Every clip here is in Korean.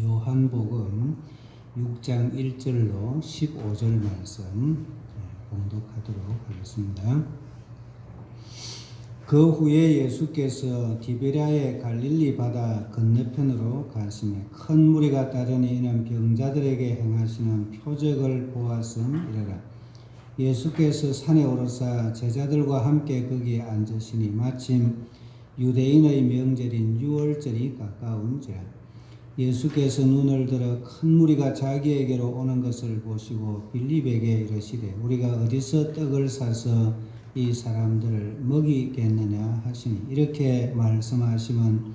요한복음 6장 1절로 15절 말씀 봉독하도록 하겠습니다. 그 후에 예수께서 디베랴의 갈릴리 바다 건너편으로 가시며 큰 무리가 따르니 이는 병자들에게 행하시는 표적을 보았음이라. 예수께서 산에 오르사 제자들과 함께 거기에 앉으시니 마침 유대인의 명절인 유월절이 가까운지라. 예수께서 눈을 들어 큰 무리가 자기에게로 오는 것을 보시고 빌립에게 이르시되 우리가 어디서 떡을 사서 이 사람들을 먹이겠느냐 하시니, 이렇게 말씀하시면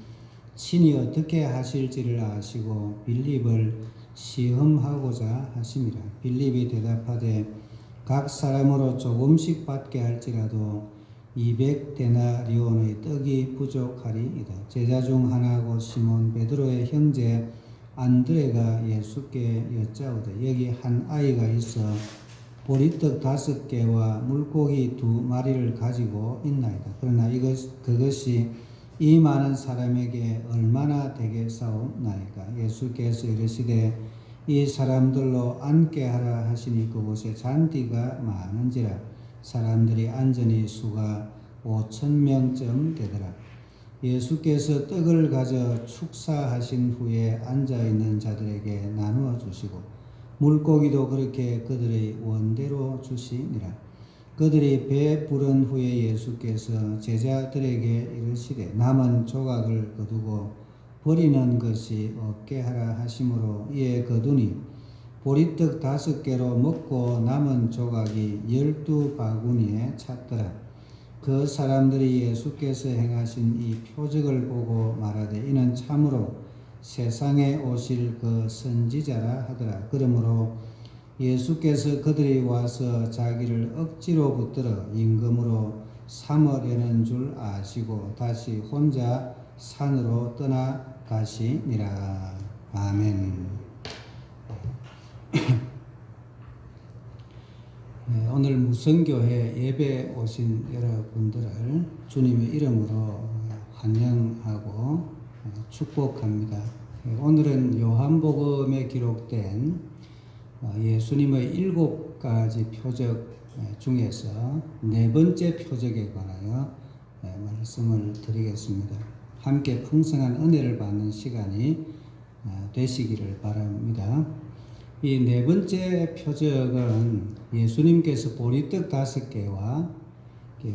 친히 어떻게 하실지를 아시고 빌립을 시험하고자 하심이라. 빌립이 대답하되 각 사람으로 조금씩 받게 할지라도 200데나리온의 떡이 부족하리이다. 제자 중 하나고 시몬 베드로의 형제 안드레가 예수께 여짜오되 여기 한 아이가 있어 보리떡 5개와 물고기 2마리를 가지고 있나이다. 그러나 그것이 이 많은 사람에게 얼마나 되겠사옵나이까. 예수께서 이르시되 이 사람들로 앉게 하라 하시니 그곳에 잔디가 많은지라. 사람들이 앉으니 수가 5,000명쯤 되더라. 예수께서 떡을 가져 축사하신 후에 앉아있는 자들에게 나누어 주시고 물고기도 그렇게 그들의 원대로 주시니라. 그들이 배 부른 후에 예수께서 제자들에게 이르시되 남은 조각을 거두고 버리는 것이 없게 하라 하심으로 이에 거두니 보리떡 5개로 먹고 남은 조각이 12바구니에 찼더라. 그 사람들이 예수께서 행하신 이 표적을 보고 말하되 이는 참으로 세상에 오실 그 선지자라 하더라. 그러므로 예수께서 그들이 와서 자기를 억지로 붙들어 임금으로 삼으려는 줄 아시고 다시 혼자 산으로 떠나가시니라. 아멘. 오늘 무성교회 예배 오신 여러분들을 주님의 이름으로 환영하고 축복합니다. 오늘은 요한복음에 기록된 예수님의 7가지 표적 중에서 4번째 표적에 관하여 말씀을 드리겠습니다. 함께 풍성한 은혜를 받는 시간이 되시기를 바랍니다. 이 4번째 표적은 예수님께서 보리떡 5개와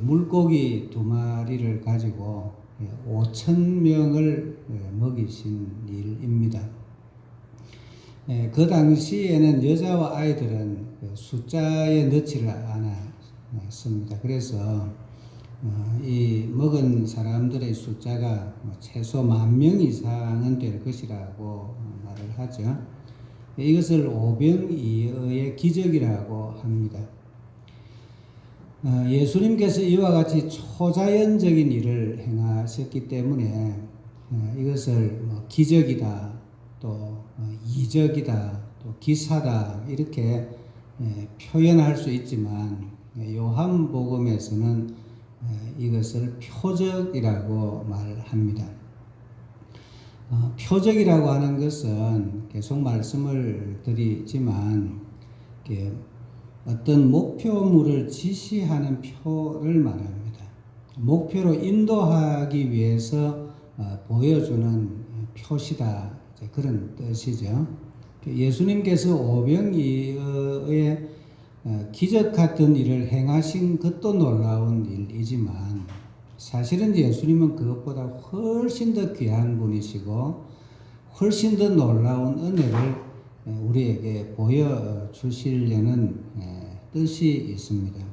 물고기 2마리를 가지고 5,000명을 먹이신 일입니다. 그 당시에는 여자와 아이들은 숫자에 넣지를 않았습니다. 그래서 이 먹은 사람들의 숫자가 최소 10,000명 이상은 될 것이라고 말을 하죠. 이것을 오병이어의 기적이라고 합니다. 예수님께서 이와 같이 초자연적인 일을 행하셨기 때문에 이것을 기적이다, 또 이적이다, 또 기사다 이렇게 표현할 수 있지만 요한복음에서는 이것을 표적이라고 말합니다. 표적이라고 하는 것은 계속 말씀을 드리지만 어떤 목표물을 지시하는 표를 말합니다. 목표로 인도하기 위해서 보여주는 표시다, 그런 뜻이죠. 예수님께서 오병이어의 기적 같은 일을 행하신 것도 놀라운 일이지만 사실은 예수님은 그것보다 훨씬 더 귀한 분이시고 훨씬 더 놀라운 은혜를 우리에게 보여주시려는 뜻이 있습니다.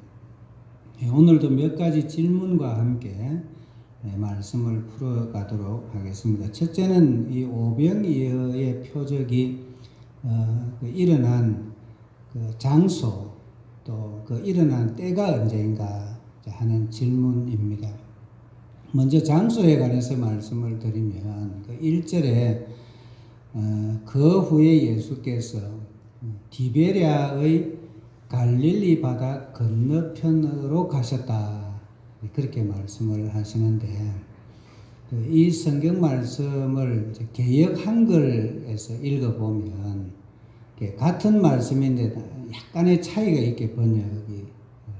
오늘도 몇 가지 질문과 함께 말씀을 풀어가도록 하겠습니다. 첫째는 이 오병이어의 표적이 일어난 그 장소, 또 그 일어난 때가 언제인가 하는 질문입니다. 먼저 장소에 관해서 말씀을 드리면 그 1절에 그 후에 예수께서 디베랴의 갈릴리 바다 건너편으로 가셨다, 그렇게 말씀을 하시는데 이 성경 말씀을 개역 한글에서 읽어보면 같은 말씀인데 약간의 차이가 있게 번역이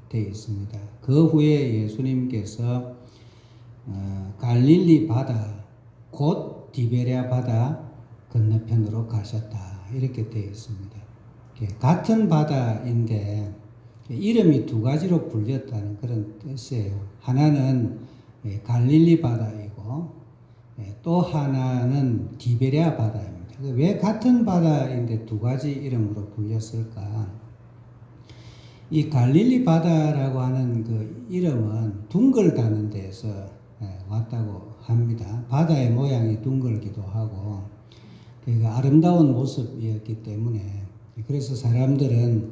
되어 있습니다. 그 후에 예수님께서 갈릴리 바다 곧 디베랴 바다 건너편으로 가셨다 이렇게 되어 있습니다. 같은 바다인데 이름이 두 가지로 불렸다는 그런 뜻이에요. 하나는 갈릴리 바다이고 또 하나는 디베랴 바다입니다. 왜 같은 바다인데 두 가지 이름으로 불렸을까? 이 갈릴리 바다라고 하는 그 이름은 둥글다는 데에서 왔다고 합니다. 바다의 모양이 둥글기도 하고 그러니까 아름다운 모습이었기 때문에 그래서 사람들은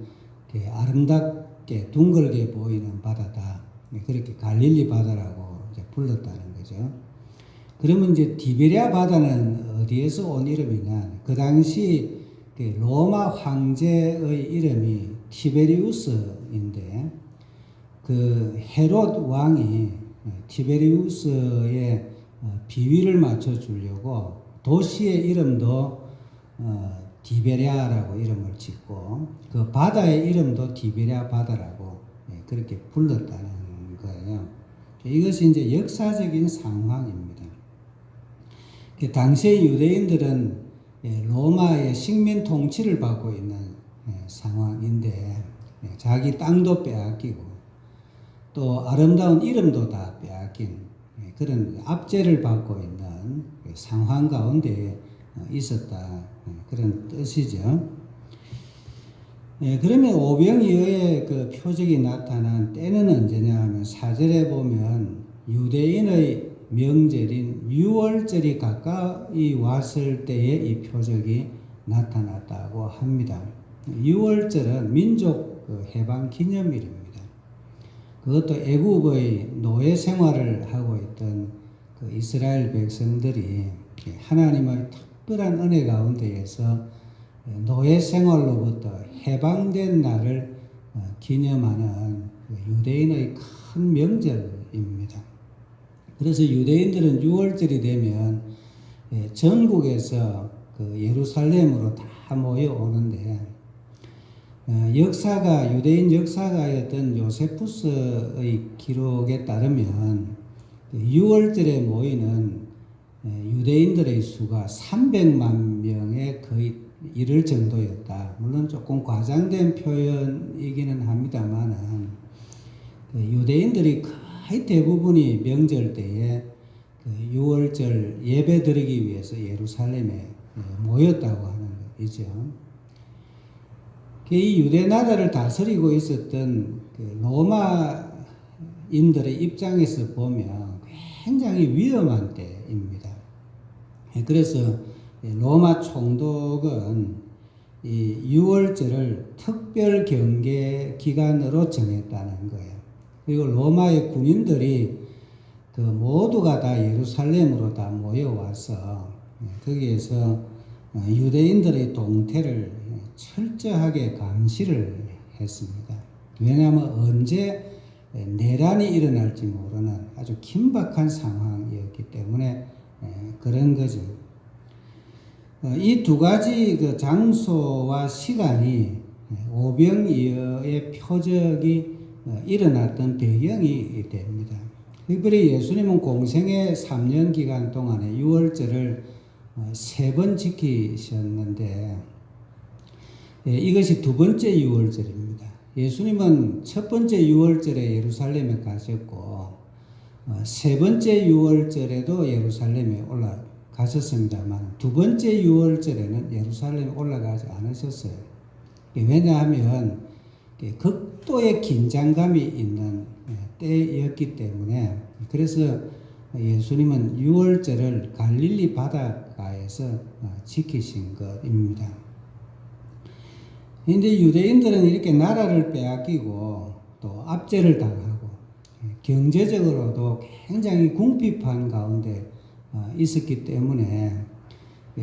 아름답게 둥글게 보이는 바다다 그렇게 갈릴리 바다라고 이제 불렀다는 거죠. 그러면 이제 디베랴 바다는 어디에서 온 이름이냐? 그 당시 로마 황제의 이름이 티베리우스인데 그 헤롯 왕이 티베리우스의 비위를 맞춰 주려고 도시의 이름도 디베랴라고 이름을 짓고 그 바다의 이름도 디베랴 바다라고 그렇게 불렀다는 거예요. 이것이 이제 역사적인 상황입니다. 당시의 유대인들은 로마의 식민 통치를 받고 있는 상황인데 자기 땅도 빼앗기고 또 아름다운 이름도 다 빼앗긴 그런 압제를 받고 있는 상황 가운데 있었다 그런 뜻이죠. 그러면 오병이어의 그 표적이 나타난 때는 언제냐 하면 4절에 보면 유대인의 명절인 유월절이 가까이 왔을 때에 이 표적이 나타났다고 합니다. 유월절은 민족 해방 기념일입니다. 그것도 애굽의 노예 생활을 하고 있던 그 이스라엘 백성들이 하나님의 특별한 은혜 가운데에서 노예 생활로부터 해방된 날을 기념하는 유대인의 큰 명절입니다. 그래서 유대인들은 6월절이 되면 전국에서 그 예루살렘으로 다 모여오는데 유대인 역사가였던 요세푸스의 기록에 따르면 6월절에 모이는 유대인들의 수가 300만 명에 거의 이를 정도였다. 물론 조금 과장된 표현이기는 합니다만 유대인들이 거의 대부분이 명절 때에 그 6월절 예배 드리기 위해서 예루살렘에 모였다고 하는 거죠. 이 유대 나라를 다스리고 있었던 그 로마인들의 입장에서 보면 굉장히 위험한 때입니다. 그래서 로마 총독은 이 6월절을 특별 경계 기간으로 정했다는 거예요. 그리고 로마의 군인들이 그 모두가 다 예루살렘으로 다 모여와서 거기에서 유대인들의 동태를 철저하게 감시를 했습니다. 왜냐하면 언제 내란이 일어날지 모르는 아주 긴박한 상황이었기 때문에 그런 거죠. 이 두 가지 그 장소와 시간이 오병이어의 표적이 일어났던 배경이 됩니다. 특별히 예수님은 공생의 3년 기간 동안에 6월절을 3번 지키셨는데 이것이 두 번째 6월절입니다. 예수님은 첫 번째 6월절에 예루살렘에 가셨고 세 번째 6월절에도 예루살렘에 올라가셨습니다만 두 번째 6월절에는 예루살렘에 올라가지 않으셨어요. 왜냐하면 극도의 긴장감이 있는 때였기 때문에 그래서 예수님은 6월절을 갈릴리 바닷가에서 지키신 것입니다. 그런데 유대인들은 이렇게 나라를 빼앗기고 또 압제를 당하고 경제적으로도 굉장히 궁핍한 가운데 있었기 때문에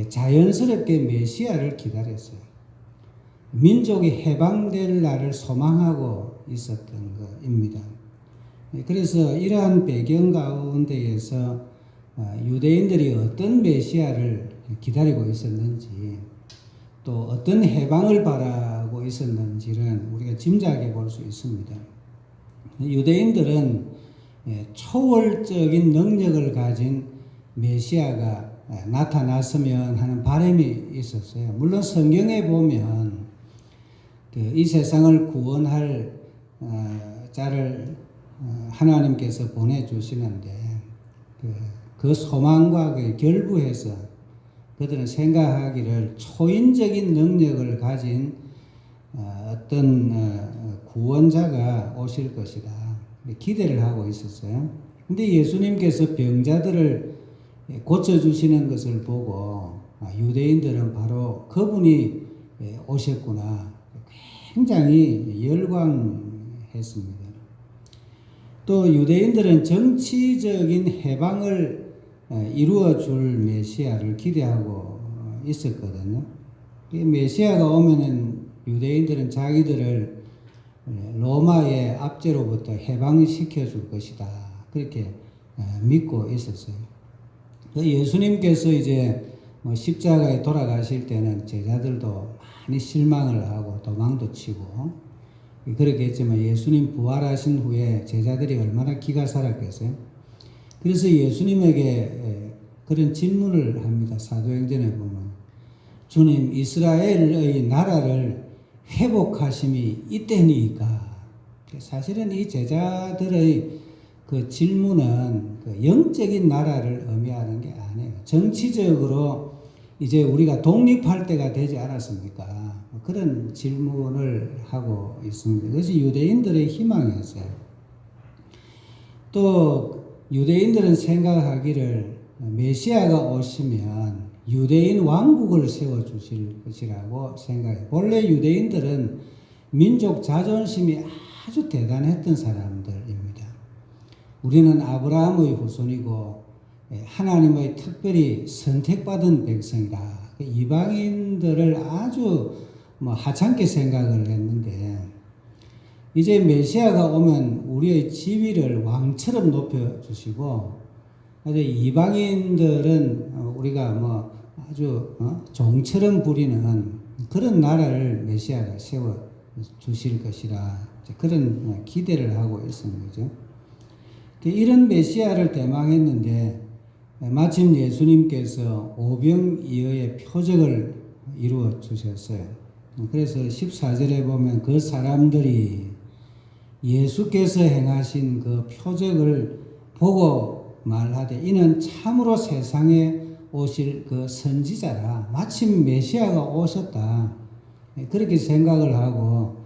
자연스럽게 메시아를 기다렸어요. 민족이 해방될 날을 소망하고 있었던 것입니다. 그래서 이러한 배경 가운데에서 유대인들이 어떤 메시아를 기다리고 있었는지 또 어떤 해방을 바라고 있었는지는 우리가 짐작해 볼 수 있습니다. 유대인들은 초월적인 능력을 가진 메시아가 나타났으면 하는 바람이 있었어요. 물론 성경에 보면 이 세상을 구원할 자를 하나님께서 보내주시는데 그 소망과 결부해서 그들은 생각하기를 초인적인 능력을 가진 어떤 구원자가 오실 것이다 기대를 하고 있었어요. 근데 예수님께서 병자들을 고쳐주시는 것을 보고 유대인들은 바로 그분이 오셨구나 굉장히 열광했습니다. 또 유대인들은 정치적인 해방을 이루어 줄 메시아를 기대하고 있었거든요. 메시아가 오면은 유대인들은 자기들을 로마의 압제로부터 해방시켜 줄 것이다. 그렇게 믿고 있었어요. 예수님께서 이제 십자가에 돌아가실 때는 제자들도 많이 실망을 하고 도망도 치고 그렇게 했지만 예수님 부활하신 후에 제자들이 얼마나 기가 살았겠어요. 그래서 예수님에게 그런 질문을 합니다. 사도행전에 보면 주님 이스라엘의 나라를 회복하심이 이때니까. 사실은 이 제자들의 그 질문은 그 영적인 나라를 의미하는 게 아니에요. 정치적으로 이제 우리가 독립할 때가 되지 않았습니까? 그런 질문을 하고 있습니다. 그것이 유대인들의 희망이었어요. 또 유대인들은 생각하기를 메시아가 오시면 유대인 왕국을 세워주실 것이라고 생각해요. 본래 유대인들은 민족 자존심이 아주 대단했던 사람들입니다. 우리는 아브라함의 후손이고 하나님의 특별히 선택받은 백성이다. 이방인들을 아주 하찮게 생각을 했는데 이제 메시아가 오면 우리의 지위를 왕처럼 높여주시고 이방인들은 우리가 아주 종처럼 부리는 그런 나라를 메시아가 세워주실 것이라 그런 기대를 하고 있습니다. 이런 메시아를 대망했는데 마침 예수님께서 오병이어의 표적을 이루어 주셨어요. 그래서 14절에 보면 그 사람들이 예수께서 행하신 그 표적을 보고 말하되 이는 참으로 세상에 오실 그 선지자라 마침 메시아가 오셨다 그렇게 생각을 하고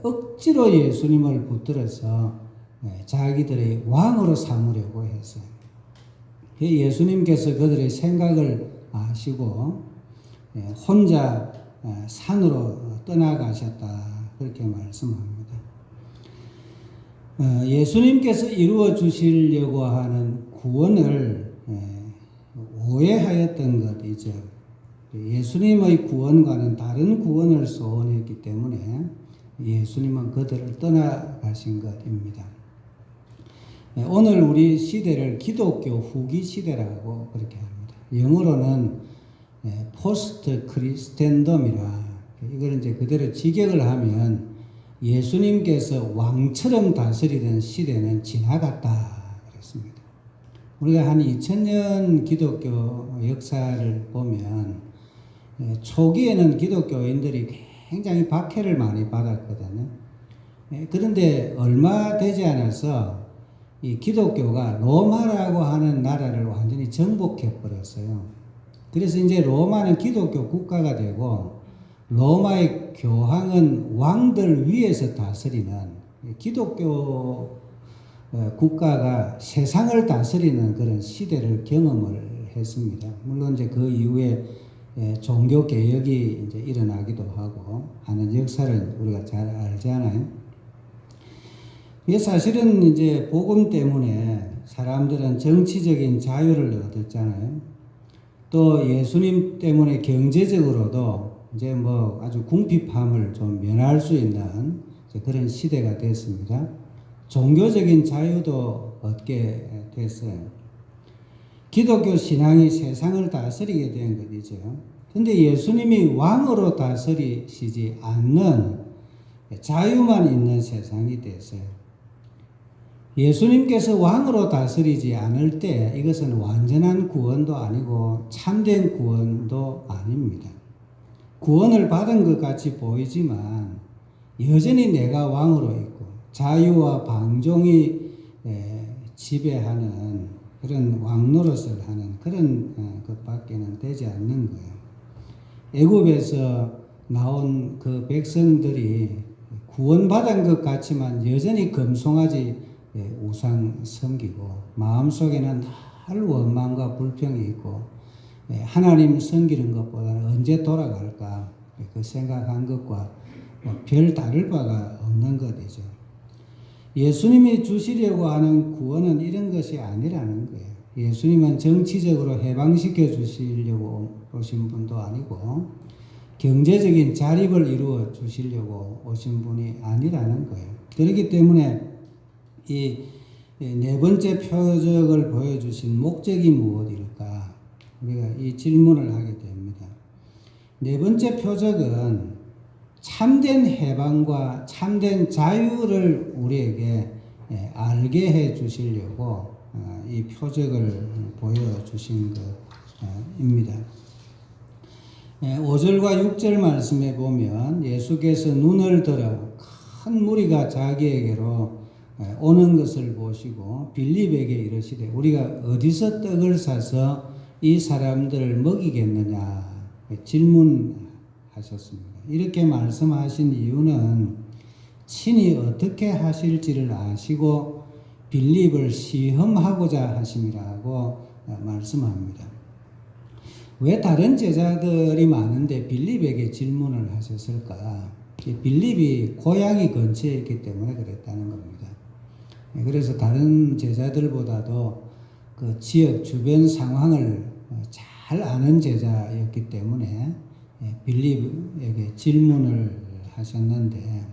억지로 예수님을 붙들어서 자기들의 왕으로 삼으려고 했어요. 예수님께서 그들의 생각을 아시고 혼자 산으로 떠나가셨다 그렇게 말씀합니다. 예수님께서 이루어 주시려고 하는 구원을 오해하였던 것이죠. 예수님의 구원과는 다른 구원을 소원했기 때문에 예수님은 그들을 떠나가신 것입니다. 오늘 우리 시대를 기독교 후기 시대라고 그렇게 합니다. 영어로는 포스트 크리스텐덤이라 이걸 이제 그대로 직역을 하면 예수님께서 왕처럼 다스리던 시대는 지나갔다 그랬습니다. 우리가 한 2000년 기독교 역사를 보면 초기에는 기독교인들이 굉장히 박해를 많이 받았거든요. 그런데 얼마 되지 않아서 이 기독교가 로마라고 하는 나라를 완전히 정복해 버렸어요. 그래서 이제 로마는 기독교 국가가 되고 로마의 교황은 왕들 위에서 다스리는 기독교 국가가 세상을 다스리는 그런 시대를 경험을 했습니다. 물론 이제 그 이후에 종교 개혁이 이제 일어나기도 하고 하는 역사를 우리가 잘 알잖아요. 이게 사실은 이제 복음 때문에 사람들은 정치적인 자유를 얻었잖아요. 또 예수님 때문에 경제적으로도 이제 아주 궁핍함을 좀 면할 수 있는 그런 시대가 됐습니다. 종교적인 자유도 얻게 됐어요. 기독교 신앙이 세상을 다스리게 된 것이죠. 근데 예수님이 왕으로 다스리시지 않는 자유만 있는 세상이 됐어요. 예수님께서 왕으로 다스리지 않을 때 이것은 완전한 구원도 아니고 참된 구원도 아닙니다. 구원을 받은 것 같이 보이지만 여전히 내가 왕으로 있고 자유와 방종이 지배하는 그런 왕노릇을 하는 그런 것밖에는 되지 않는 거예요. 애굽에서 나온 그 백성들이 구원받은 것 같지만 여전히 금송아지 우상 섬기고 마음속에는 늘 원망과 불평이 있고 하나님 섬기는 것보다는 언제 돌아갈까 그 생각한 것과 별 다를 바가 없는 것이죠. 예수님이 주시려고 하는 구원은 이런 것이 아니라는 거예요. 예수님은 정치적으로 해방시켜 주시려고 오신 분도 아니고 경제적인 자립을 이루어 주시려고 오신 분이 아니라는 거예요. 그렇기 때문에 이 네 번째 표적을 보여주신 목적이 무엇일까? 우리가 이 질문을 하게 됩니다. 네 번째 표적은 참된 해방과 참된 자유를 우리에게 알게 해 주시려고 이 표적을 보여주신 것입니다. 5절과 6절 말씀에 보면 예수께서 눈을 들어 큰 무리가 자기에게로 오는 것을 보시고 빌립에게 이르시되 우리가 어디서 떡을 사서 이 사람들을 먹이겠느냐 질문하셨습니다. 이렇게 말씀하신 이유는 친히 어떻게 하실지를 아시고 빌립을 시험하고자 하심이라고 말씀합니다. 왜 다른 제자들이 많은데 빌립에게 질문을 하셨을까? 빌립이 고향이 근처에 있기 때문에 그랬다는 겁니다. 그래서 다른 제자들보다도 그 지역 주변 상황을 잘 아는 제자였기 때문에 빌립에게 질문을 하셨는데,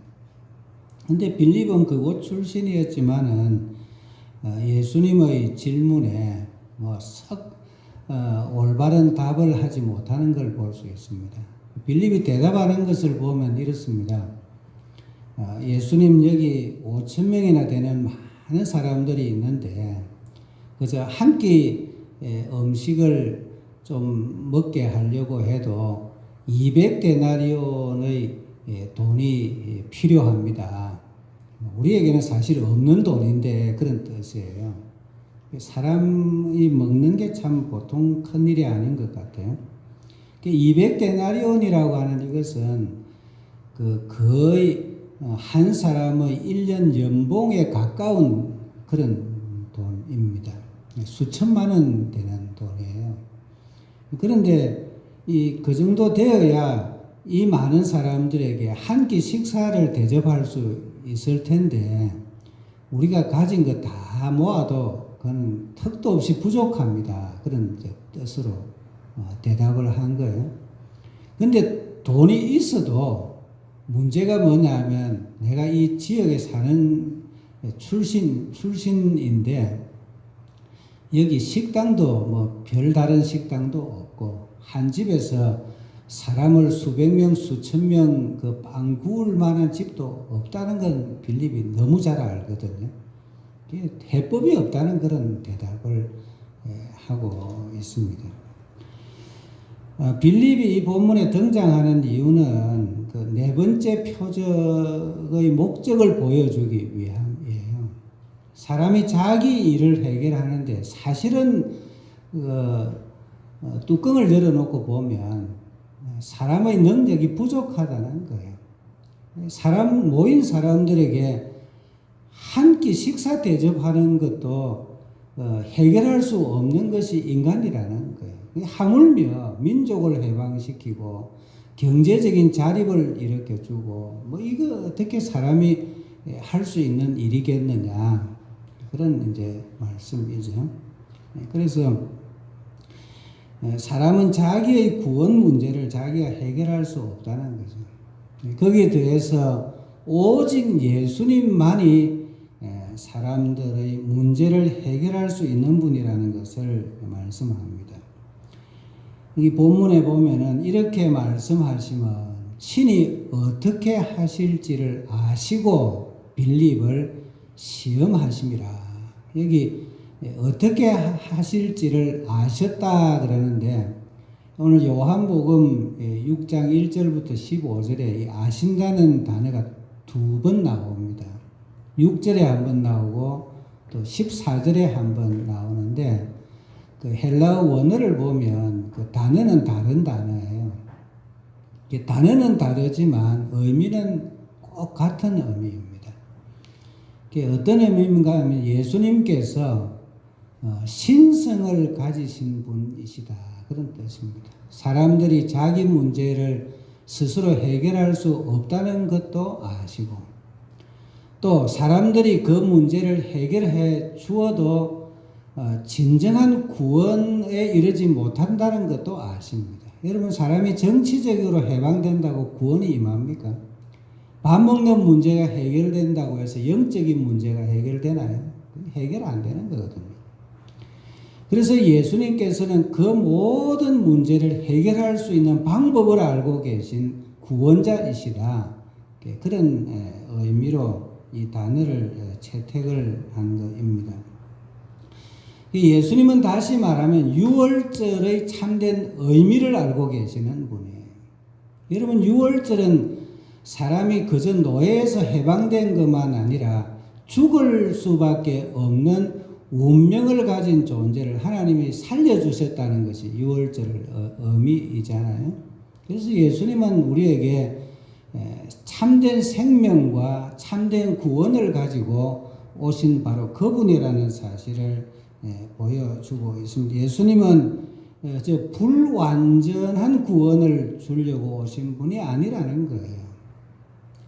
근데 빌립은 그곳 출신이었지만은 예수님의 질문에 올바른 답을 하지 못하는 걸 볼 수 있습니다. 빌립이 대답하는 것을 보면 이렇습니다. 예수님 여기 5,000명이나 되는 많은 사람들이 있는데 그저 한 끼 음식을 좀 먹게 하려고 해도 200데나리온의 돈이 필요합니다. 우리에게는 사실 없는 돈인데 그런 뜻이에요. 사람이 먹는 게 참 보통 큰 일이 아닌 것 같아요. 200데나리온이라고 하는 이것은 거의 한 사람의 1년 연봉에 가까운 그런 돈입니다. 수천만 원 되는 돈이에요. 그런데 그 정도 되어야 이 많은 사람들에게 한 끼 식사를 대접할 수 있을 텐데 우리가 가진 거 다 모아도 그건 턱도 없이 부족합니다. 그런 뜻으로 대답을 한 거예요. 근데 돈이 있어도 문제가 뭐냐면 내가 이 지역에 사는 출신인데 여기 식당도 별다른 식당도 없고 한 집에서 사람을 수백 명, 수천 명 빵 구울 만한 집도 없다는 건 빌립이 너무 잘 알거든요. 해법이 없다는 그런 대답을 하고 있습니다. 빌립이 이 본문에 등장하는 이유는 그 네 번째 표적의 목적을 보여주기 위함이에요. 사람이 자기 일을 해결하는데 사실은 뚜껑을 열어놓고 보면 사람의 능력이 부족하다는 거예요. 모인 사람들에게 한 끼 식사 대접하는 것도 해결할 수 없는 것이 인간이라는 거예요. 하물며 민족을 해방시키고 경제적인 자립을 일으켜주고 이거 어떻게 사람이 할 수 있는 일이겠느냐 그런 이제 말씀이죠. 그래서 사람은 자기의 구원 문제를 자기가 해결할 수 없다는 거죠. 거기에 대해서 오직 예수님만이 사람들의 문제를 해결할 수 있는 분이라는 것을 말씀합니다. 이 본문에 보면은 이렇게 말씀하시면 친히 어떻게 하실지를 아시고 빌립을 시험하심이라. 여기 어떻게 하실지를 아셨다 그러는데 오늘 요한복음 6장 1절부터 15절에 이 아신다는 단어가 2번 나옵니다. 6절에 한 번 나오고 또 14절에 한 번 나오는데 그 헬라어 원어를 보면 그 단어는 다른 단어예요. 단어는 다르지만 의미는 꼭 같은 의미입니다. 어떤 의미인가 하면 예수님께서 신성을 가지신 분이시다. 그런 뜻입니다. 사람들이 자기 문제를 스스로 해결할 수 없다는 것도 아시고 또 사람들이 그 문제를 해결해 주어도 진정한 구원에 이르지 못한다는 것도 아십니다. 여러분 사람이 정치적으로 해방된다고 구원이 임합니까? 밥 먹는 문제가 해결된다고 해서 영적인 문제가 해결되나요? 해결 안 되는 거거든요. 그래서 예수님께서는 그 모든 문제를 해결할 수 있는 방법을 알고 계신 구원자이시다. 그런 의미로 이 단어를 채택을 한 것입니다. 예수님은 다시 말하면 유월절의 참된 의미를 알고 계시는 분이에요. 여러분 유월절은 사람이 그저 노예에서 해방된 것만 아니라 죽을 수밖에 없는 운명을 가진 존재를 하나님이 살려주셨다는 것이 유월절의 의미이잖아요. 그래서 예수님은 우리에게 참된 생명과 참된 구원을 가지고 오신 바로 그분이라는 사실을 보여주고 있습니다. 예수님은 불완전한 구원을 주려고 오신 분이 아니라는 거예요.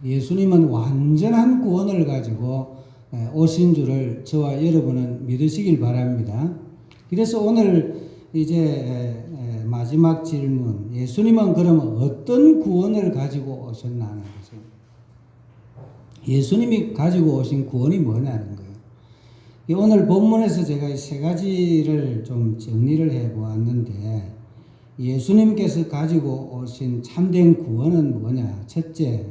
예수님은 완전한 구원을 가지고 오신 줄을 저와 여러분은 믿으시길 바랍니다. 그래서 오늘 이제 마지막 질문, 예수님은 그러면 어떤 구원을 가지고 오셨나는 거죠. 예수님이 가지고 오신 구원이 뭐냐는 거예요. 오늘 본문에서 제가 세 가지를 좀 정리를 해 보았는데 예수님께서 가지고 오신 참된 구원은 뭐냐? 첫째,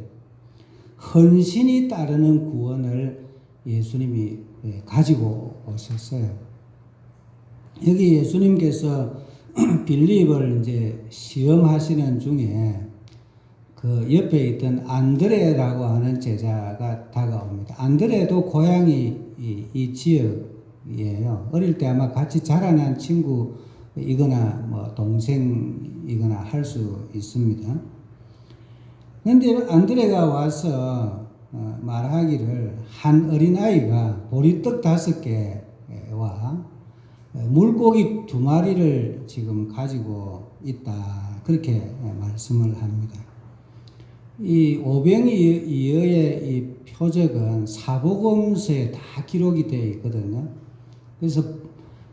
헌신이 따르는 구원을 예수님이 가지고 오셨어요. 여기 예수님께서 빌립을 이제 시험하시는 중에 그 옆에 있던 안드레라고 하는 제자가 다가옵니다. 안드레도 고향이 이 지역이에요. 어릴 때 아마 같이 자라난 친구이거나 뭐 동생이거나 할 수 있습니다. 그런데 안드레가 와서 말하기를 한 어린아이가 보리떡 5개와 물고기 2마리를 지금 가지고 있다. 그렇게 말씀을 합니다. 이 오병이어의 이 표적은 사복음서에 다 기록이 되어 있거든요. 그래서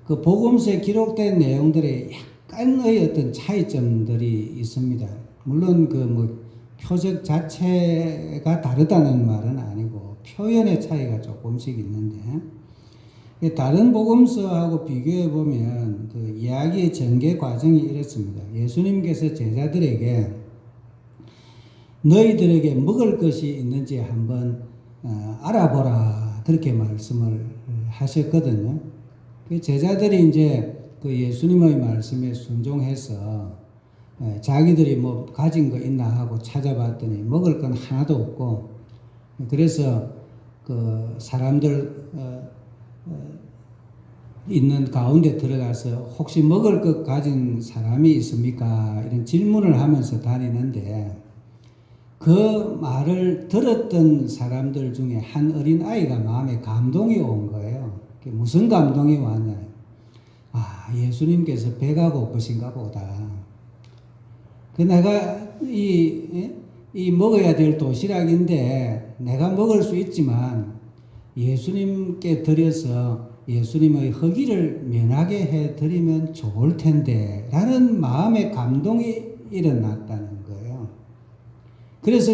그 복음서에 기록된 내용들에 약간의 어떤 차이점들이 있습니다. 물론 그 뭐 표적 자체가 다르다는 말은 아니고 표현의 차이가 조금씩 있는데 다른 복음서하고 비교해 보면 그 이야기의 전개 과정이 이렇습니다. 예수님께서 제자들에게 너희들에게 먹을 것이 있는지 한번 알아보라 그렇게 말씀을 하셨거든요. 그 제자들이 이제 그 예수님의 말씀에 순종해서 자기들이 뭐 가진 거 있나 하고 찾아봤더니 먹을 건 하나도 없고 그래서 그 사람들 있는 가운데 들어가서 혹시 먹을 것 가진 사람이 있습니까? 이런 질문을 하면서 다니는데 그 말을 들었던 사람들 중에 한 어린아이가 마음에 감동이 온 거예요. 무슨 감동이 왔냐요? 아, 예수님께서 배가 고프신가 보다. 내가 이 먹어야 될 도시락인데 내가 먹을 수 있지만 예수님께 드려서 예수님의 허기를 면하게 해드리면 좋을 텐데 라는 마음의 감동이 일어났다는 거예요. 그래서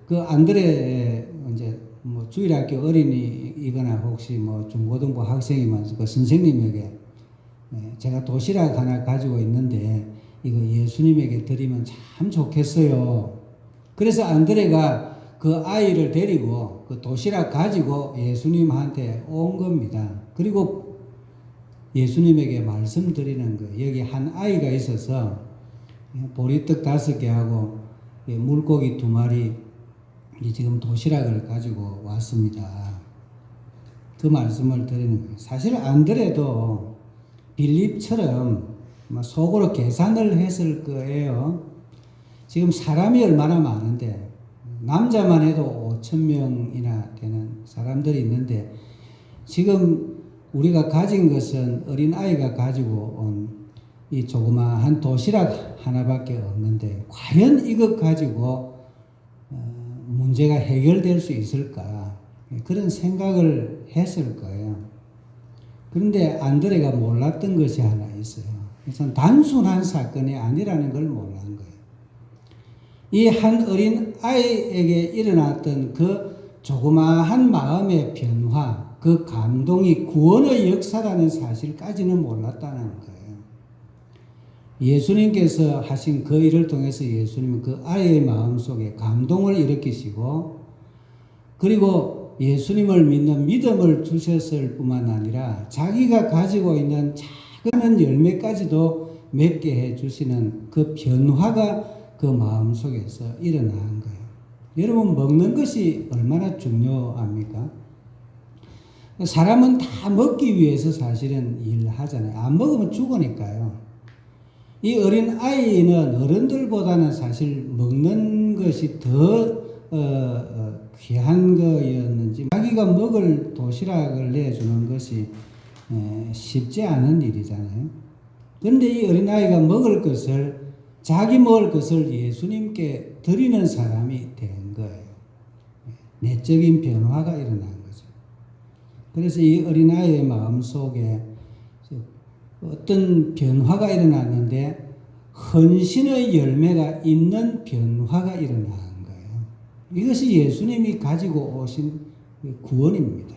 그 안드레 이제 뭐 주일학교 어린이이거나 혹시 뭐 중고등부 학생이면 그 선생님에게 제가 도시락 하나 가지고 있는데 이거 예수님에게 드리면 참 좋겠어요. 그래서 안드레가 그 아이를 데리고 그 도시락 가지고 예수님한테 온 겁니다. 그리고 예수님에게 말씀드리는 거예요. 여기 한 아이가 있어서 보리떡 5개하고 물고기 2마리 지금 도시락을 가지고 왔습니다. 그 말씀을 드리는 거예요. 사실 안드레도 빌립처럼 속으로 계산을 했을 거예요. 지금 사람이 얼마나 많은데 남자만 해도 5,000명이나 되는 사람들이 있는데 지금 우리가 가진 것은 어린아이가 가지고 온 이 조그마한 도시락 하나밖에 없는데 과연 이것 가지고 문제가 해결될 수 있을까? 그런 생각을 했을 거예요. 그런데 안드레가 몰랐던 것이 하나 있어요. 그래서 단순한 사건이 아니라는 걸 몰랐는 거예요. 이 한 어린 아이에게 일어났던 그 조그마한 마음의 변화, 그 감동이 구원의 역사라는 사실까지는 몰랐다는 거예요. 예수님께서 하신 그 일을 통해서 예수님은 그 아이의 마음속에 감동을 일으키시고 그리고 예수님을 믿는 믿음을 주셨을 뿐만 아니라 자기가 가지고 있는 작은 열매까지도 맺게 해주시는 그 변화가 그 마음속에서 일어난 거예요. 여러분, 먹는 것이 얼마나 중요합니까? 사람은 다 먹기 위해서 사실은 일하잖아요. 안 먹으면 죽으니까요. 이 어린 아이는 어른들보다는 사실 먹는 것이 더 귀한 거였는지 자기가 먹을 도시락을 내주는 것이 쉽지 않은 일이잖아요. 그런데 이 어린아이가 먹을 것을 자기 먹을 것을 예수님께 드리는 사람이 된 거예요. 내적인 변화가 일어난 거죠. 그래서 이 어린아이의 마음속에 어떤 변화가 일어났는데 헌신의 열매가 있는 변화가 일어난 거예요. 이것이 예수님이 가지고 오신 구원입니다.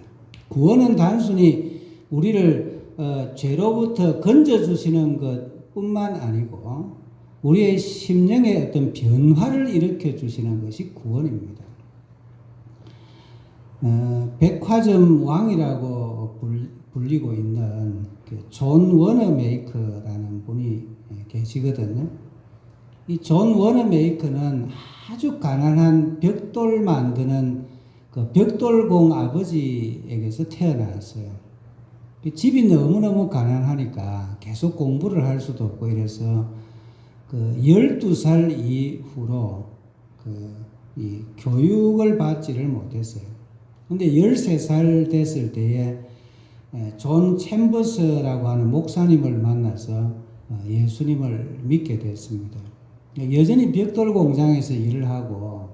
구원은 단순히 우리를 죄로부터 건져주시는 것뿐만 아니고 우리의 심령의 어떤 변화를 일으켜 주시는 것이 구원입니다. 백화점 왕이라고 불리고 있는 존 워너메이커라는 분이 계시거든요. 이 존 워너메이커는 아주 가난한 벽돌 만드는 그 벽돌공 아버지에게서 태어났어요. 집이 너무너무 가난하니까 계속 공부를 할 수도 없고 이래서 그 12살 이후로 이 교육을 받지를 못했어요. 근데 13살 됐을 때에 존 챔버스라고 하는 목사님을 만나서 예수님을 믿게 됐습니다. 여전히 벽돌 공장에서 일을 하고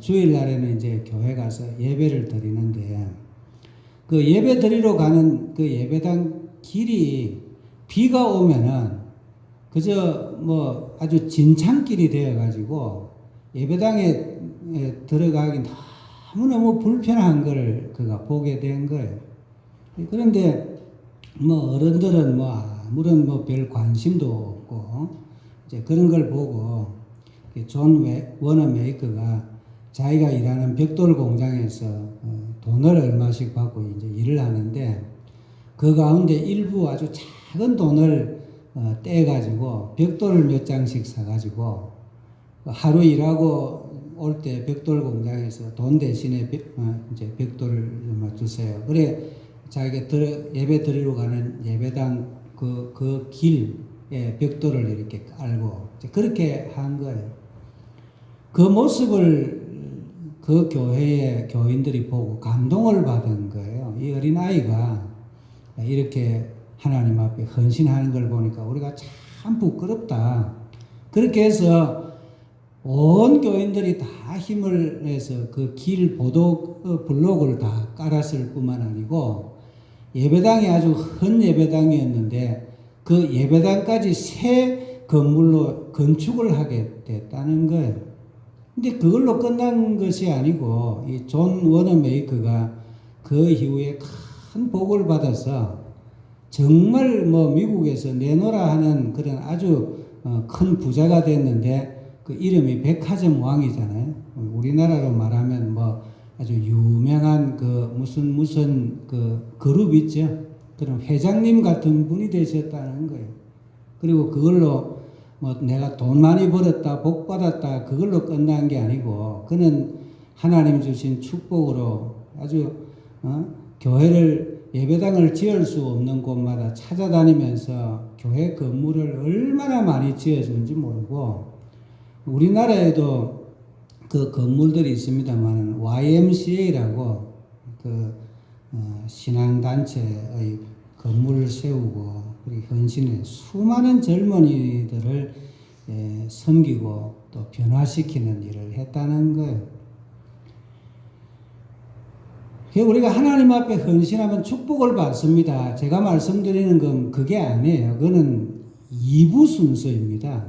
주일날에는 이제 교회 가서 예배를 드리는데 그 예배 드리러 가는 그 예배당 길이 비가 오면은 그저 뭐 아주 진창길이 되어가지고 예배당에 들어가기 너무너무 불편한 걸 그가 보게 된 거예요. 그런데 뭐 어른들은 뭐 아무런 뭐 별 관심도 없고 이제 그런 걸 보고 존 워너메이커가 자기가 일하는 벽돌 공장에서 돈을 얼마씩 받고 이제 일을 하는데 그 가운데 일부 아주 작은 돈을 떼가지고 벽돌을 몇 장씩 사가지고 하루 일하고 올 때 벽돌 공장에서 돈 대신에 이제 벽돌을 주세요. 그래 자기가 예배 드리러 가는 예배당 그 길에 벽돌을 이렇게 깔고 그렇게 한 거예요. 그 모습을 그 교회의 교인들이 보고 감동을 받은 거예요. 이 어린아이가 이렇게 하나님 앞에 헌신하는 걸 보니까 우리가 참 부끄럽다. 그렇게 해서 온 교인들이 다 힘을 내서 그 길 보도 블록을 다 깔았을 뿐만 아니고 예배당이 아주 큰 예배당이었는데 그 예배당까지 새 건물로 건축을 하게 됐다는 거예요. 근데 그걸로 끝난 것이 아니고 이 존 워너메이커가 그 이후에 큰 복을 받아서 정말 뭐 미국에서 내노라 하는 그런 아주 큰 부자가 됐는데 그 이름이 백화점 왕이잖아요. 우리나라로 말하면 뭐 아주 유명한 그 무슨 그 그룹 있죠. 그런 회장님 같은 분이 되셨다는 거예요. 그리고 그걸로 뭐 내가 돈 많이 벌었다, 복 받았다, 그걸로 끝난 게 아니고, 그는 하나님 주신 축복으로 아주, 교회를, 예배당을 지을 수 없는 곳마다 찾아다니면서 교회 건물을 얼마나 많이 지어준지 모르고, 우리나라에도 그 건물들이 있습니다만, YMCA라고 그, 신앙단체의 건물을 세우고, 우리 현신에 수많은 젊은이들을 섬기고 또 변화시키는 일을 했다는 거예요. 우리가 하나님 앞에 헌신하면 축복을 받습니다. 제가 말씀드리는 건 그게 아니에요. 그거는 2부 순서입니다.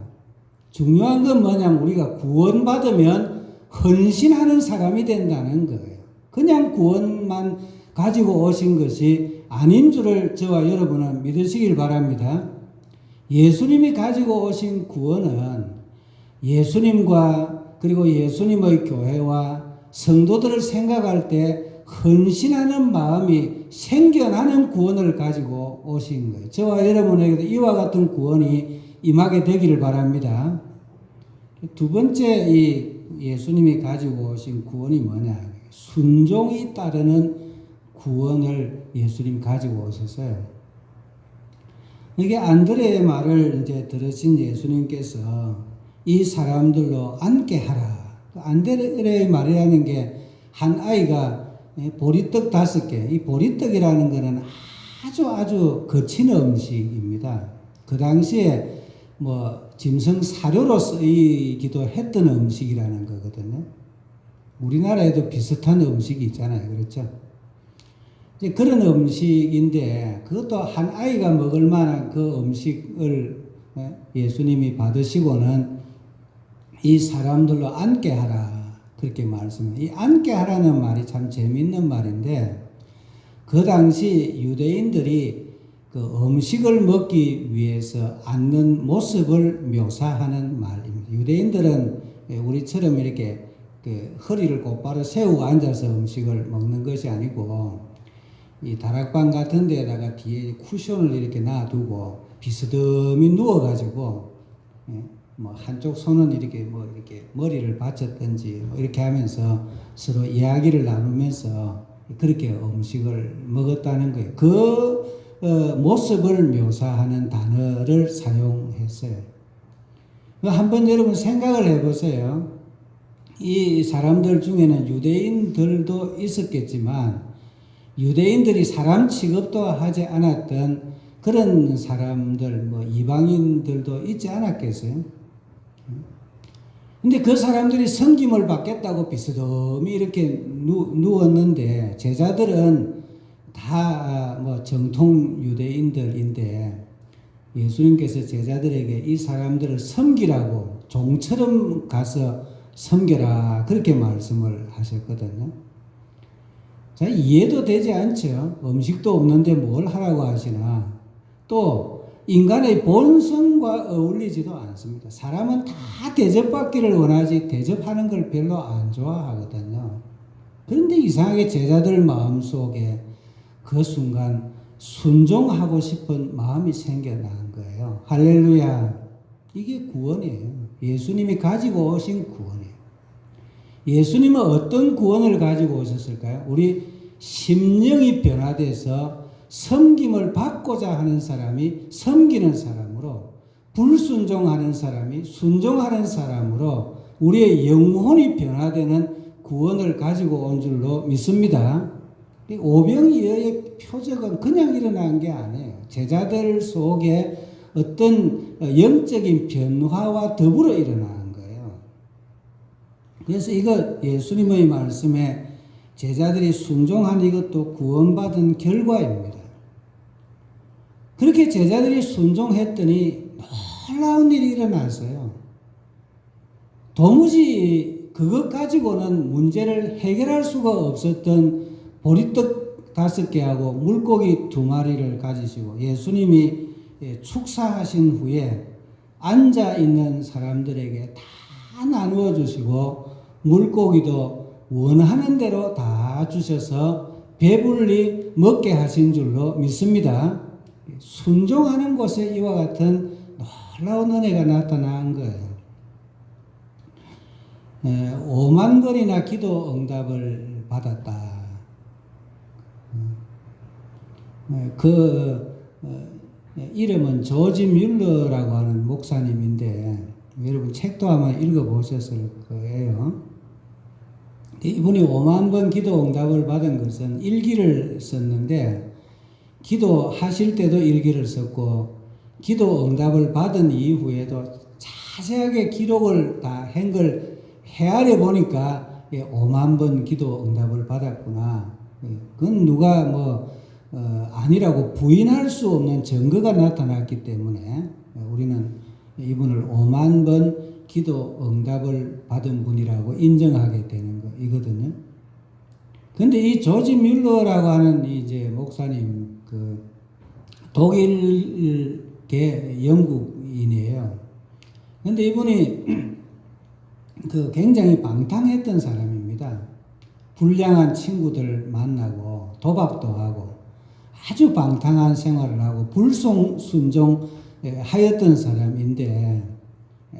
중요한 건 뭐냐면 우리가 구원받으면 헌신하는 사람이 된다는 거예요. 그냥 구원만 가지고 오신 것이 아닌 줄을 저와 여러분은 믿으시길 바랍니다. 예수님이 가지고 오신 구원은 예수님과 그리고 예수님의 교회와 성도들을 생각할 때 헌신하는 마음이 생겨나는 구원을 가지고 오신 거예요. 저와 여러분에게도 이와 같은 구원이 임하게 되기를 바랍니다. 두 번째 이 예수님이 가지고 오신 구원이 뭐냐? 순종이 따르는 구원을 예수님 가지고 오셨어요. 이게 안드레의 말을 이제 들으신 예수님께서 이 사람들로 앉게 하라. 안드레의 말이라는 게 한 아이가 보리떡 5개, 이 보리떡이라는 것은 아주 거친 음식입니다. 그 당시에 뭐 짐승 사료로 쓰이기도 했던 음식이라는 거거든요. 우리나라에도 비슷한 음식이 있잖아요. 그렇죠? 이제 그런 음식인데 그것도 한 아이가 먹을 만한 그 음식을 예수님이 받으시고는 이 사람들로 앉게 하라. 그렇게 말씀해요. 이 앉게 하라는 말이 참 재밌는 말인데 그 당시 유대인들이 그 음식을 먹기 위해서 앉는 모습을 묘사하는 말입니다. 유대인들은 우리처럼 이렇게 그 허리를 곧바로 세우고 앉아서 음식을 먹는 것이 아니고 이 다락방 같은 데에다가 뒤에 쿠션을 이렇게 놔두고 비스듬히 누워가지고 뭐 한쪽 손은 이렇게 머리를 받쳤든지 뭐 이렇게 하면서 서로 이야기를 나누면서 그렇게 음식을 먹었다는 거예요. 그 모습을 묘사하는 단어를 사용했어요. 한번 여러분 생각을 해보세요. 이 사람들 중에는 유대인들도 있었겠지만 유대인들이 사람 취급도 하지 않았던 그런 사람들, 뭐 이방인들도 있지 않았겠어요? 근데 그 사람들이 섬김을 받겠다고 비스듬히 이렇게 누웠는데 제자들은 다 뭐 정통 유대인들인데 예수님께서 제자들에게 이 사람들을 섬기라고 종처럼 가서 섬겨라 그렇게 말씀을 하셨거든요. 자, 이해도 되지 않죠. 음식도 없는데 뭘 하라고 하시나. 또 인간의 본성과 어울리지도 않습니다. 사람은 다 대접받기를 원하지 대접하는 걸 별로 안 좋아하거든요. 그런데 이상하게 제자들 마음속에 그 순간 순종하고 싶은 마음이 생겨난 거예요. 할렐루야. 이게 구원이에요. 예수님이 가지고 오신 구원이에요. 예수님은 어떤 구원을 가지고 오셨을까요? 우리 심령이 변화돼서 섬김을 받고자 하는 사람이 섬기는 사람으로, 불순종하는 사람이 순종하는 사람으로 우리의 영혼이 변화되는 구원을 가지고 온 줄로 믿습니다. 오병이어의 표적은 그냥 일어난 게 아니에요. 제자들 속에 어떤 영적인 변화와 더불어 일어난 거예요. 그래서 이거 예수님의 말씀에 제자들이 순종한 이것도 구원받은 결과입니다. 그렇게 제자들이 순종했더니 놀라운 일이 일어났어요. 도무지 그것 가지고는 문제를 해결할 수가 없었던 보리떡 5개하고 물고기 2마리를 가지시고 예수님이 축사하신 후에 앉아 있는 사람들에게 다 나누어 주시고 물고기도 원하는 대로 다 주셔서 배불리 먹게 하신 줄로 믿습니다. 순종하는 곳에 이와 같은 놀라운 은혜가 나타난 거예요. 5만 번이나 기도 응답을 받았다. 이름은 조지 뮬러라고 하는 목사님인데 여러분 책도 아마 읽어보셨을 거예요. 이분이 5만 번 기도 응답을 받은 것은 일기를 썼는데 기도하실 때도 일기를 썼고 기도 응답을 받은 이후에도 자세하게 기록을 다 한 걸 헤아려 보니까 5만 번 기도 응답을 받았구나. 그건 누가 아니라고 부인할 수 없는 증거가 나타났기 때문에 우리는 이분을 5만 번 기도 응답을 받은 분이라고 인정하게 되는 거이거든요. 근데 이 조지 뮬러라고 하는 이제 목사님, 독일계 영국인이에요. 근데 이분이 굉장히 방탕했던 사람입니다. 불량한 친구들 만나고 도박도 하고 아주 방탕한 생활을 하고 불순종하였던 사람인데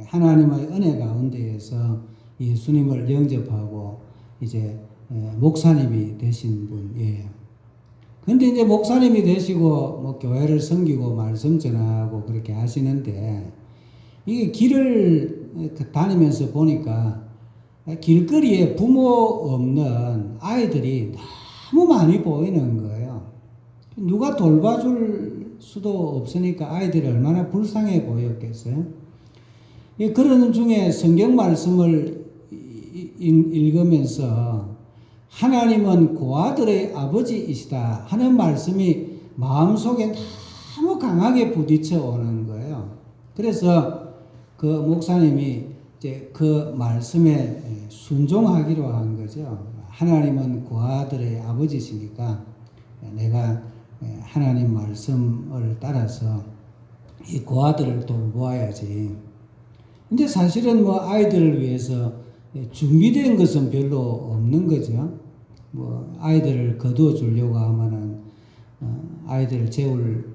하나님의 은혜 가운데에서 예수님을 영접하고 이제 목사님이 되신 분이에요. 근데 이제 목사님이 되시고 교회를 섬기고 말씀 전하고 그렇게 하시는데 이게 길을 다니면서 보니까 길거리에 부모 없는 아이들이 너무 많이 보이는 거예요. 누가 돌봐줄 수도 없으니까 아이들이 얼마나 불쌍해 보였겠어요. 그러는 중에 성경 말씀을 읽으면서 하나님은 고아들의 아버지이시다 하는 말씀이 마음속에 너무 강하게 부딪혀 오는 거예요. 그래서 그 목사님이 이제 그 말씀에 순종하기로 한 거죠. 하나님은 고아들의 아버지시니까 내가 하나님 말씀을 따라서 이 고아들을 돌보아야지. 근데 사실은 아이들을 위해서 준비된 것은 별로 없는 거죠. 아이들을 거두어 주려고 하면은 아이들을 재울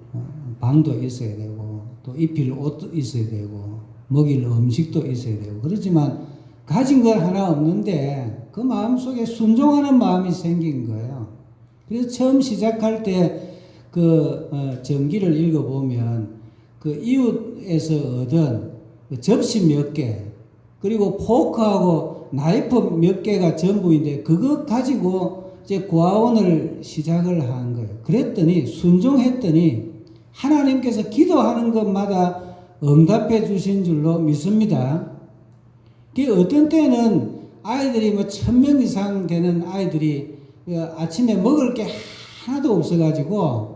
방도 있어야 되고 또 입힐 옷도 있어야 되고 먹일 음식도 있어야 되고 그렇지만 가진 걸 하나 없는데 그 마음속에 순종하는 마음이 생긴 거예요. 그래서 처음 시작할 때 전기를 읽어보면 이웃에서 얻은 접시 몇 개 그리고 포크하고 나이프 몇 개가 전부인데 그거 가지고 이제 고아원을 시작을 한 거예요. 그랬더니 순종했더니 하나님께서 기도하는 것마다 응답해 주신 줄로 믿습니다. 어떤 때는 아이들이 1000명 이상 되는 아이들이 아침에 먹을 게 하나도 없어가지고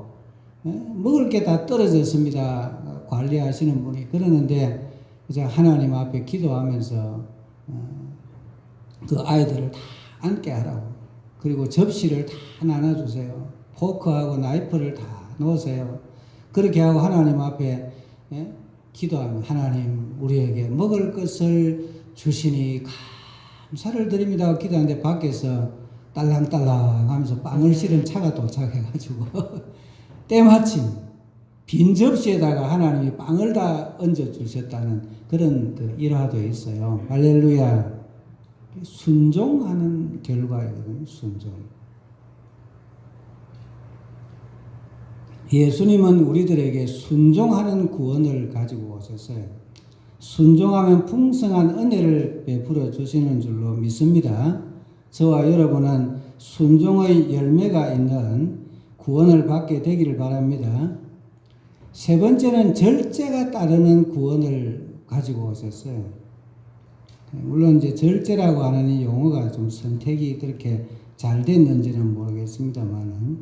먹을 게 다 떨어졌습니다. 관리하시는 분이 그러는데 이제 하나님 앞에 기도하면서 그 아이들을 다 앉게 하라고 그리고 접시를 다 나눠주세요. 포크하고 나이프를 다 놓으세요. 그렇게 하고 하나님 앞에 기도하면 하나님 우리에게 먹을 것을 주시니 감사를 드립니다. 기도하는데 밖에서 딸랑딸랑 하면서 빵을 실은 차가 도착해가지고 때마침 빈 접시에다가 하나님이 빵을 다 얹어주셨다는 그런 일화도 있어요. 할렐루야. 순종하는 결과이거든요. 순종. 예수님은 우리들에게 순종하는 구원을 가지고 오셨어요. 순종하면 풍성한 은혜를 베풀어 주시는 줄로 믿습니다. 저와 여러분은 순종의 열매가 있는 구원을 받게 되기를 바랍니다. 세 번째는 절제가 따르는 구원을 가지고 오셨어요. 물론 이제 절제라고 하는 이 용어가 좀 선택이 그렇게 잘 됐는지는 모르겠습니다만은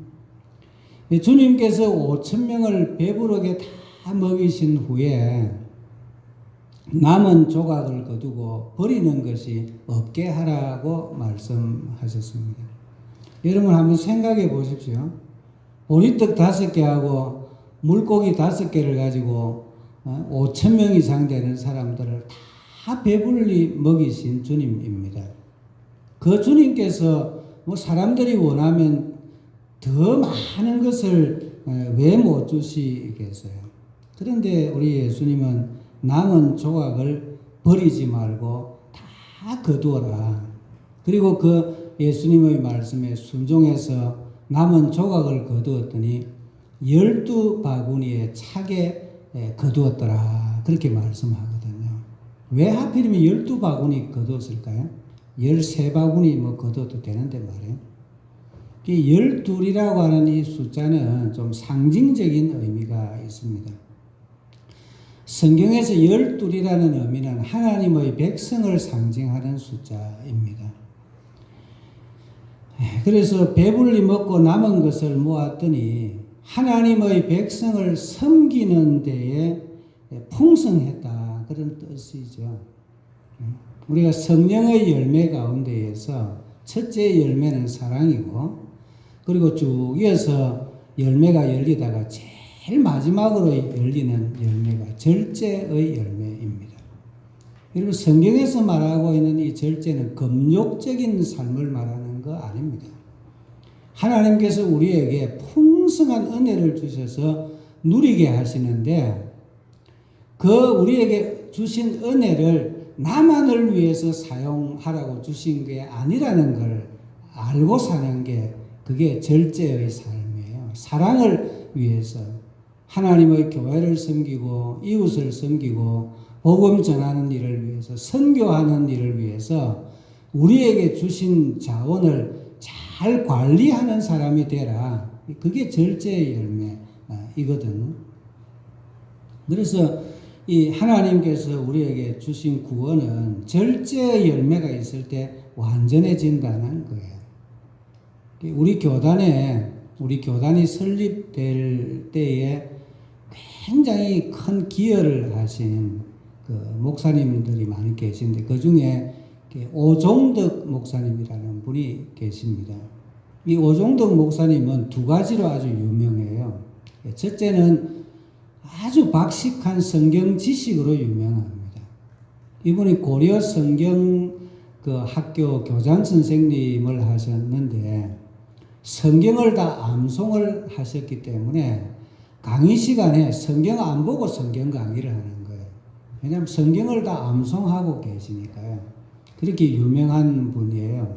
주님께서 5,000명을 배부르게 다 먹이신 후에 남은 조각을 거두고 버리는 것이 없게 하라고 말씀하셨습니다. 여러분 한번 생각해 보십시오. 보리떡 5개하고 물고기 5개를 가지고 5천 명 이상 되는 사람들을 다 배불리 먹이신 주님입니다. 그 주님께서 뭐 사람들이 원하면 더 많은 것을 왜 못 주시겠어요? 그런데 우리 예수님은 남은 조각을 버리지 말고 다 거두어라. 그리고 그 예수님의 말씀에 순종해서 남은 조각을 거두었더니 12바구니에 차게 거두었더라. 그렇게 말씀하거든요. 왜 하필이면 12바구니 거두었을까요? 13바구니 뭐 거둬도 되는데 말이에요. 12이라고 하는 이 숫자는 좀 상징적인 의미가 있습니다. 성경에서 12이라는 의미는 하나님의 백성을 상징하는 숫자입니다. 그래서 배불리 먹고 남은 것을 모았더니 하나님의 백성을 섬기는 데에 풍성했다. 그런 뜻이죠. 우리가 성령의 열매 가운데에서 첫째 열매는 사랑이고, 그리고 쭉 이어서 열매가 열리다가 제일 마지막으로 열리는 열매가 절제의 열매입니다. 여러분, 성경에서 말하고 있는 이 절제는 금욕적인 삶을 말하는 거 아닙니다. 하나님께서 우리에게 풍성한 은혜를 주셔서 누리게 하시는데, 그 우리에게 주신 은혜를 나만을 위해서 사용하라고 주신 게 아니라는 걸 알고 사는 게 그게 절제의 삶이에요. 사랑을 위해서 하나님의 교회를 섬기고 이웃을 섬기고 복음 전하는 일을 위해서 선교하는 일을 위해서 우리에게 주신 자원을 잘 관리하는 사람이 되라. 그게 절제의 열매이거든요. 그래서 이 하나님께서 우리에게 주신 구원은 절제의 열매가 있을 때 완전해진다는 거예요. 우리 교단이 설립될 때에 굉장히 큰 기여를 하신 그 목사님들이 많이 계신데, 그 중에 오종덕 목사님이라는 분이 계십니다. 이 오종덕 목사님은 두 가지로 아주 유명해요. 첫째는 아주 박식한 성경 지식으로 유명합니다. 이분이 고려 성경 그 학교 교장 선생님을 하셨는데 성경을 다 암송을 하셨기 때문에 강의 시간에 성경 안 보고 성경 강의를 하는 거예요. 왜냐하면 성경을 다 암송하고 계시니까요. 그렇게 유명한 분이에요.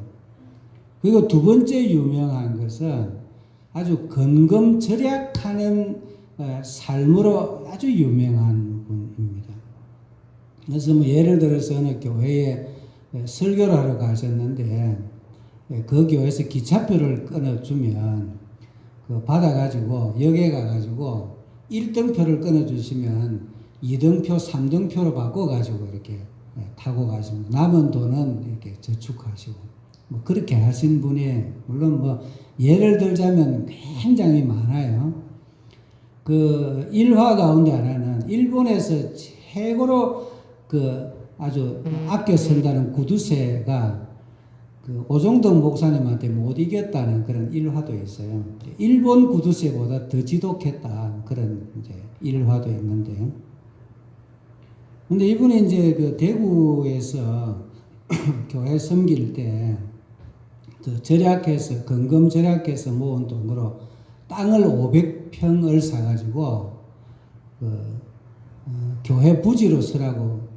그리고 두 번째 유명한 것은 아주 건검절약하는 삶으로 아주 유명한 분입니다. 그래서 뭐 예를 들어서 어느 교회에 설교를 하러 가셨는데 그 교회에서 기차표를 끊어주면 그 받아가지고 역에 가가지고 1등표를 끊어주시면 2등표, 3등표로 바꿔가지고 이렇게 타고 가시면 남은 돈은 이렇게 저축하시고 뭐 그렇게 하신 분이 물론 뭐 예를 들자면 굉장히 많아요. 그 일화 가운데 하나는 일본에서 최고로 그 아주 아껴 쓴다는 구두쇠가 그 오종덕 목사님한테 못 이겼다는 그런 일화도 있어요. 일본 구두쇠보다 더 지독했다 그런 이제 일화도 있는데요. 근데 이분이 이제 그 대구에서 교회 섬길 때 그 절약해서 건금 절약해서 모은 돈으로 땅을 500평을 사가지고 교회 부지로 쓰라고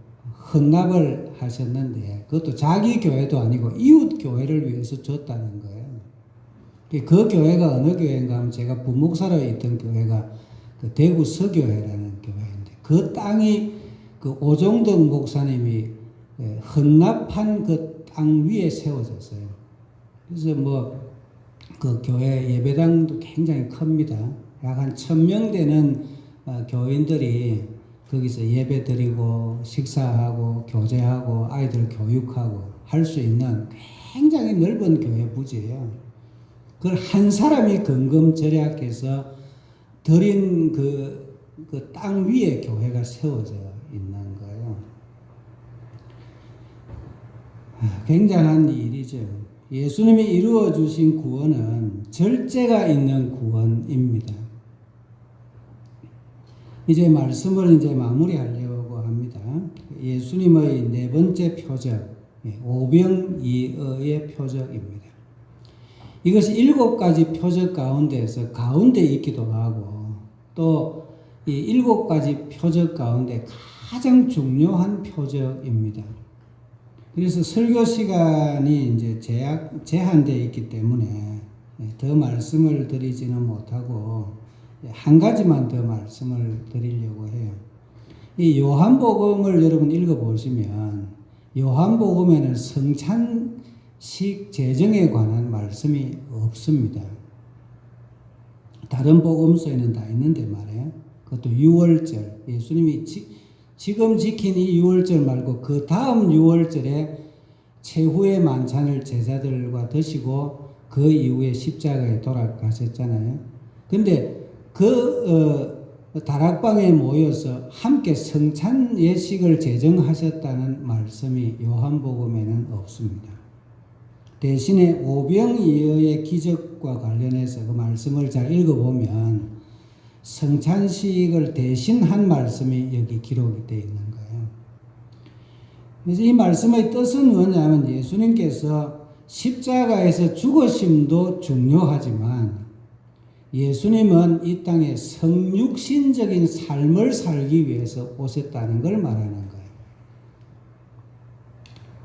헌납을 하셨는데 그것도 자기 교회도 아니고 이웃 교회를 위해서 줬다는 거예요. 그 교회가 어느 교회인가 하면 제가 부목사로 있던 교회가 그 대구 서교회라는 교회인데 그 땅이 그 오종덕 목사님이 헌납한 그 땅 위에 세워졌어요. 그래서 뭐 그 교회 예배당도 굉장히 큽니다. 약 한 1000명 되는 교인들이 거기서 예배 드리고 식사하고 교제하고 아이들 교육하고 할 수 있는 굉장히 넓은 교회 부지예요. 그걸 한 사람이 건검절약해서 드린 그 땅 위에 교회가 세워져 있는 거예요. 굉장한 일이죠. 예수님이 이루어 주신 구원은 절제가 있는 구원입니다. 이제 말씀을 이제 마무리하려고 합니다. 예수님의 네 번째 표적, 오병이어의 표적입니다. 이것이 7가지 표적 가운데서 가운데 있기도 하고 또 이 7가지 표적 가운데 가장 중요한 표적입니다. 그래서 설교 시간이 이제 제한되어 있기 때문에 더 말씀을 드리지는 못하고 한 가지만 더 말씀을 드리려고 해요. 이 요한복음을 여러분 읽어보시면 요한복음에는 성찬식 제정에 관한 말씀이 없습니다. 다른 복음서에는 다 있는데 말이에요. 그것도 유월절, 예수님이 지금 지킨 이 유월절 말고 그 다음 유월절에 최후의 만찬을 제자들과 드시고 그 이후에 십자가에 돌아가셨잖아요. 근데 다락방에 모여서 함께 성찬 예식을 제정하셨다는 말씀이 요한복음에는 없습니다. 대신에 오병이어의 기적과 관련해서 그 말씀을 잘 읽어보면 성찬식을 대신한 말씀이 여기 기록이 되어 있는 거예요. 그래서 이 말씀의 뜻은 뭐냐면 예수님께서 십자가에서 죽으심도 중요하지만 예수님은 이 땅에 성육신적인 삶을 살기 위해서 오셨다는 걸 말하는 거예요.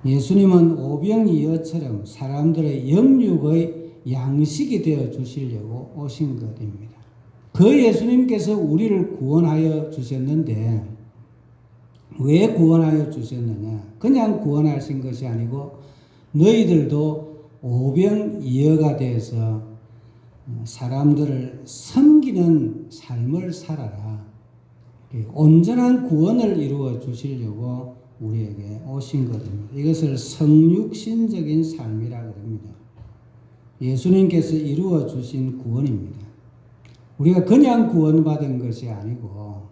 예수님은 오병이어처럼 사람들의 영육의 양식이 되어 주시려고 오신 것입니다. 그 예수님께서 우리를 구원하여 주셨는데 왜 구원하여 주셨느냐? 그냥 구원하신 것이 아니고 너희들도 오병이어가 되어서 사람들을 섬기는 삶을 살아라. 온전한 구원을 이루어 주시려고 우리에게 오신 것입니다. 이것을 성육신적인 삶이라고 합니다. 예수님께서 이루어 주신 구원입니다. 우리가 그냥 구원받은 것이 아니고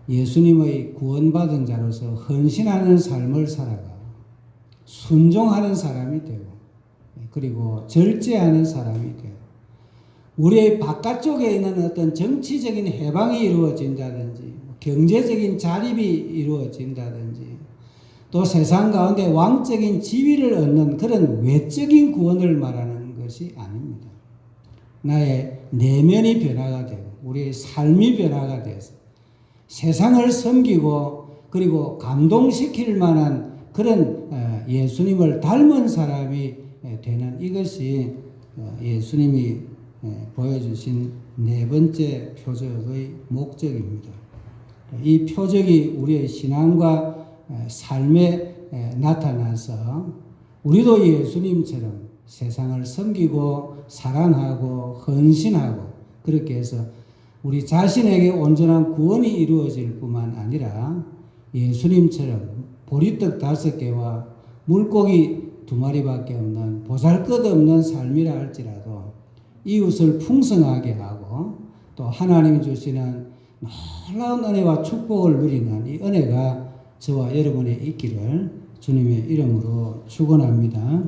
예수님의 구원받은 자로서 헌신하는 삶을 살아가 순종하는 사람이 되고 그리고 절제하는 사람이 되고 우리의 바깥쪽에 있는 어떤 정치적인 해방이 이루어진다든지 경제적인 자립이 이루어진다든지 또 세상 가운데 왕적인 지위를 얻는 그런 외적인 구원을 말하는 것이 아닙니다. 나의 내면이 변화가 되고 우리의 삶이 변화가 돼서 세상을 섬기고 그리고 감동시킬 만한 그런 예수님을 닮은 사람이 되는 이것이 예수님이 보여주신 네 번째 표적의 목적입니다. 이 표적이 우리의 신앙과 삶에 나타나서 우리도 예수님처럼 세상을 섬기고 사랑하고 헌신하고 그렇게 해서 우리 자신에게 온전한 구원이 이루어질 뿐만 아니라 예수님처럼 보리떡 5개와 물고기 2마리밖에 없는 보잘것없는 삶이라 할지라도 이웃을 풍성하게 하고 또 하나님이 주시는 놀라운 은혜와 축복을 누리는 이 은혜가 저와 여러분의 있기를 주님의 이름으로 축원합니다.